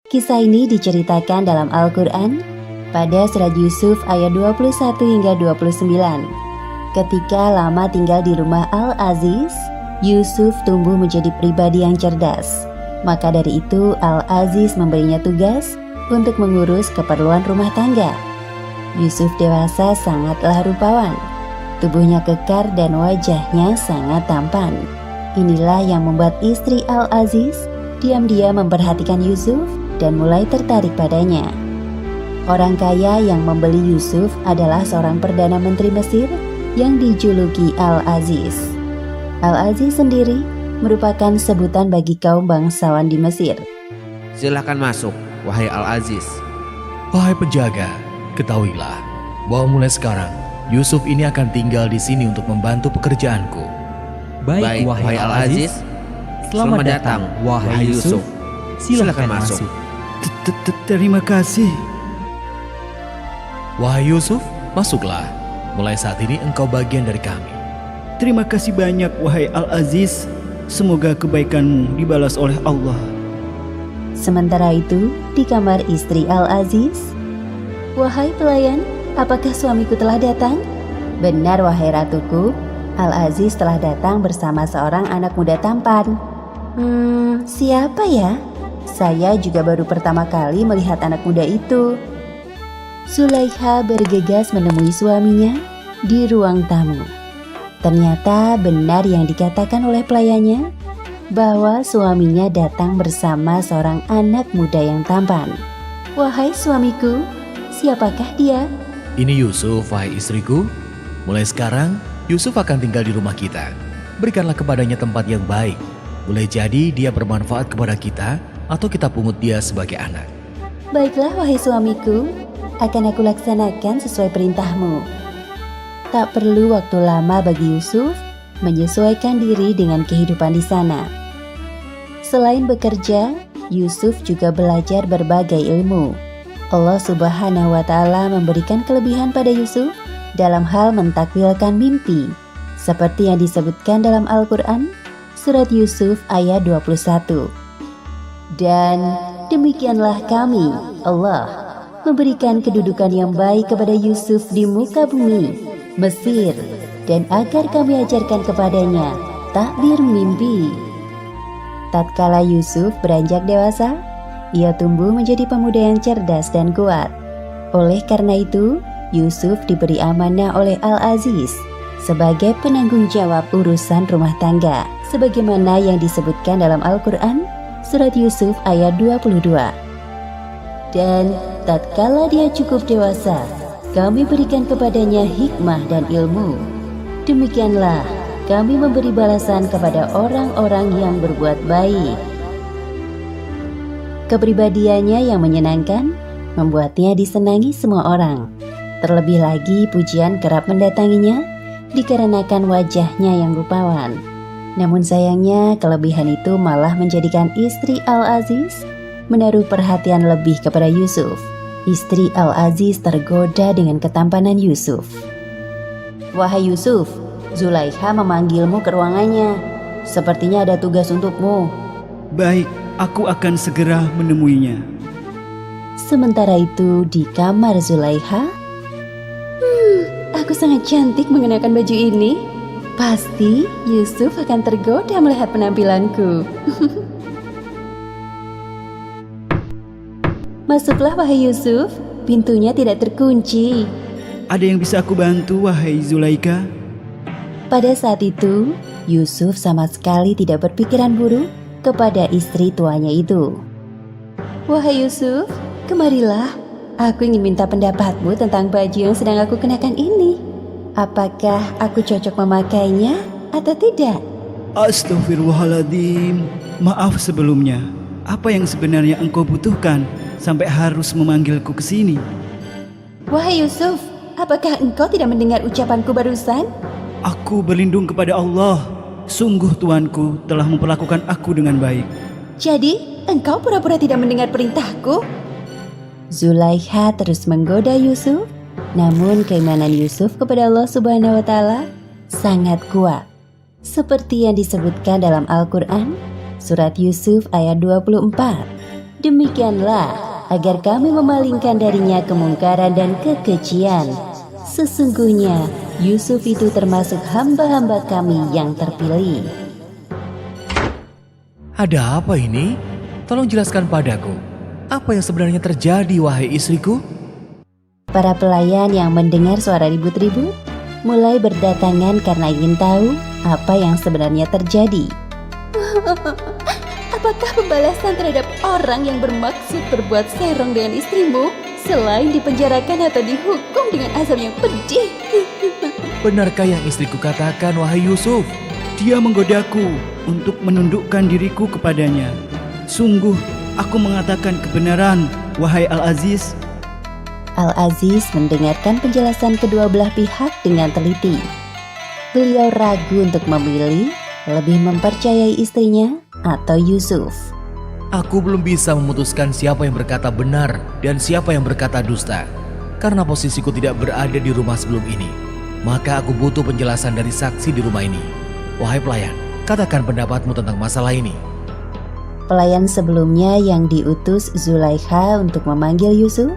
Kisah ini diceritakan dalam Al-Quran pada surat Yusuf ayat 21 hingga 29. Ketika lama tinggal di rumah Al-Aziz, Yusuf tumbuh menjadi pribadi yang cerdas. Maka dari itu Al-Aziz memberinya tugas untuk mengurus keperluan rumah tangga. Yusuf dewasa sangatlah rupawan. Tubuhnya kekar dan wajahnya sangat tampan. Inilah yang membuat istri Al-Aziz diam-diam memperhatikan Yusuf dan mulai tertarik padanya. Orang kaya yang membeli Yusuf adalah seorang Perdana Menteri Mesir yang dijuluki Al-Aziz. Al-Aziz sendiri merupakan sebutan bagi kaum bangsawan di Mesir. Silakan masuk, wahai Al-Aziz. Wahai penjaga, ketahuilah bahwa mulai sekarang Yusuf ini akan tinggal di sini untuk membantu pekerjaanku. Baik, wahai Al-Aziz. Selamat datang, wahai Yusuf. Silakan masuk. Terima kasih. Wahai Yusuf, masuklah. Mulai saat ini engkau bagian dari kami. Terima kasih banyak wahai Al-Aziz. Semoga kebaikanmu dibalas oleh Allah. Sementara itu, di kamar istri Al-Aziz, "Wahai pelayan, apakah suamiku telah datang?" "Benar wahai ratuku, Al-Aziz telah datang bersama seorang anak muda tampan." Siapa ya? Saya juga baru pertama kali melihat anak muda itu." Zulaikha bergegas menemui suaminya di ruang tamu. Ternyata benar yang dikatakan oleh pelayannya, bahwa suaminya datang bersama seorang anak muda yang tampan. "Wahai suamiku, siapakah dia?" Ini Yusuf, wahai istriku. Mulai sekarang, Yusuf akan tinggal di rumah kita. Berikanlah kepadanya tempat yang baik. Boleh jadi dia bermanfaat kepada kita, atau kita pungut dia sebagai anak. "Baiklah wahai suamiku, akan aku laksanakan sesuai perintahmu." Tak perlu waktu lama bagi Yusuf menyesuaikan diri dengan kehidupan di sana. Selain bekerja, Yusuf juga belajar berbagai ilmu. Allah Subhanahu wa Ta'ala memberikan kelebihan pada Yusuf dalam hal mentakwilkan mimpi, seperti yang disebutkan dalam Al-Quran, surat Yusuf ayat 21. "Dan demikianlah kami, Allah, memberikan kedudukan yang baik kepada Yusuf di muka bumi, Mesir, dan agar kami ajarkan kepadanya takbir mimpi." Tatkala Yusuf beranjak dewasa, ia tumbuh menjadi pemuda yang cerdas dan kuat. Oleh karena itu, Yusuf diberi amanah oleh Al-Aziz sebagai penanggung jawab urusan rumah tangga, sebagaimana yang disebutkan dalam Al-Quran, surat Yusuf ayat 22. "Dan tatkala dia cukup dewasa, kami berikan kepadanya hikmah dan ilmu. Demikianlah kami memberi balasan kepada orang-orang yang berbuat baik." Kepribadiannya yang menyenangkan membuatnya disenangi semua orang. Terlebih lagi pujian kerap mendatanginya dikarenakan wajahnya yang rupawan. Namun sayangnya kelebihan itu malah menjadikan istri Al-Aziz menaruh perhatian lebih kepada Yusuf. Istri Al-Aziz tergoda dengan ketampanan Yusuf. "Wahai Yusuf, Zulaikha memanggilmu ke ruangannya. Sepertinya ada tugas untukmu." Baik, aku akan segera menemuinya. Sementara itu di kamar Zulaikha, "Aku sangat cantik mengenakan baju ini. Pasti Yusuf akan tergoda melihat penampilanku." "Masuklah wahai Yusuf, pintunya tidak terkunci." Ada yang bisa aku bantu wahai Zulaikha? Pada saat itu, Yusuf sama sekali tidak berpikiran buruk kepada istri tuanya itu. "Wahai Yusuf, kemarilah. Aku ingin minta pendapatmu tentang baju yang sedang aku kenakan ini. Apakah aku cocok memakainya atau tidak?" Astaghfirullahaladzim. Maaf sebelumnya. Apa yang sebenarnya engkau butuhkan sampai harus memanggilku ke sini? "Wahai Yusuf, apakah engkau tidak mendengar ucapanku barusan?" Aku berlindung kepada Allah. Sungguh Tuanku telah memperlakukan aku dengan baik. "Jadi, engkau pura-pura tidak mendengar perintahku?" Zulaikha terus menggoda Yusuf, namun keimanan Yusuf kepada Allah Subhanahu wa Ta'ala sangat kuat. Seperti yang disebutkan dalam Al-Quran, surat Yusuf ayat 24. Demikianlah agar kami memalingkan darinya kemungkaran dan kekejian. Sesungguhnya Yusuf itu termasuk hamba-hamba kami yang terpilih. Ada apa ini? Tolong jelaskan padaku. Apa yang sebenarnya terjadi, wahai istriku? Para pelayan yang mendengar suara ribut-ribut mulai berdatangan karena ingin tahu apa yang sebenarnya terjadi. Apakah pembalasan terhadap orang yang bermaksud berbuat serong dengan istrimu selain dipenjarakan atau dihukum dengan azab yang pedih? Benarkah yang istriku katakan, wahai Yusuf? Dia menggodaku untuk menundukkan diriku kepadanya. Sungguh, aku mengatakan kebenaran, wahai Al-Aziz. Al-Aziz mendengarkan penjelasan kedua belah pihak dengan teliti. Beliau ragu untuk memilih lebih mempercayai istrinya atau Yusuf. Aku belum bisa memutuskan siapa yang berkata benar dan siapa yang berkata dusta. Karena posisiku tidak berada di rumah sebelum ini, maka aku butuh penjelasan dari saksi di rumah ini. Wahai pelayan, katakan pendapatmu tentang masalah ini. Pelayan sebelumnya yang diutus Zulaikha untuk memanggil Yusuf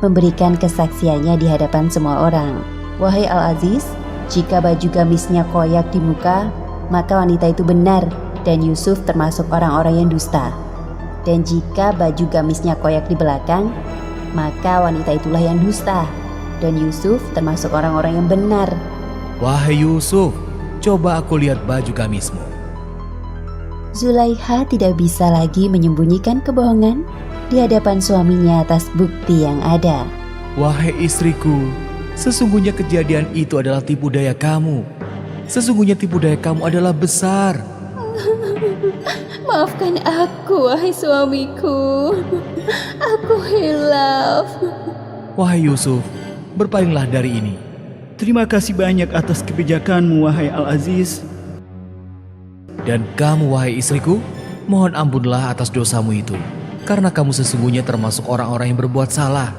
memberikan kesaksiannya di hadapan semua orang. Wahai Al-Aziz, jika baju gamisnya koyak di muka, maka wanita itu benar dan Yusuf termasuk orang-orang yang dusta. Dan jika baju gamisnya koyak di belakang, maka wanita itulah yang dusta dan Yusuf termasuk orang-orang yang benar. Wahai Yusuf, coba aku lihat baju gamismu. Zulaikha tidak bisa lagi menyembunyikan kebohongan di hadapan suaminya atas bukti yang ada. Wahai istriku, sesungguhnya kejadian itu adalah tipu daya kamu. Sesungguhnya tipu daya kamu adalah besar. Maafkan aku, wahai suamiku. Aku hilaf. Wahai Yusuf, berpalinglah dari ini. Terima kasih banyak atas kebijakanmu, wahai Al-Aziz. Dan kamu, wahai istriku, mohon ampunlah atas dosamu itu. Karena kamu sesungguhnya termasuk orang-orang yang berbuat salah.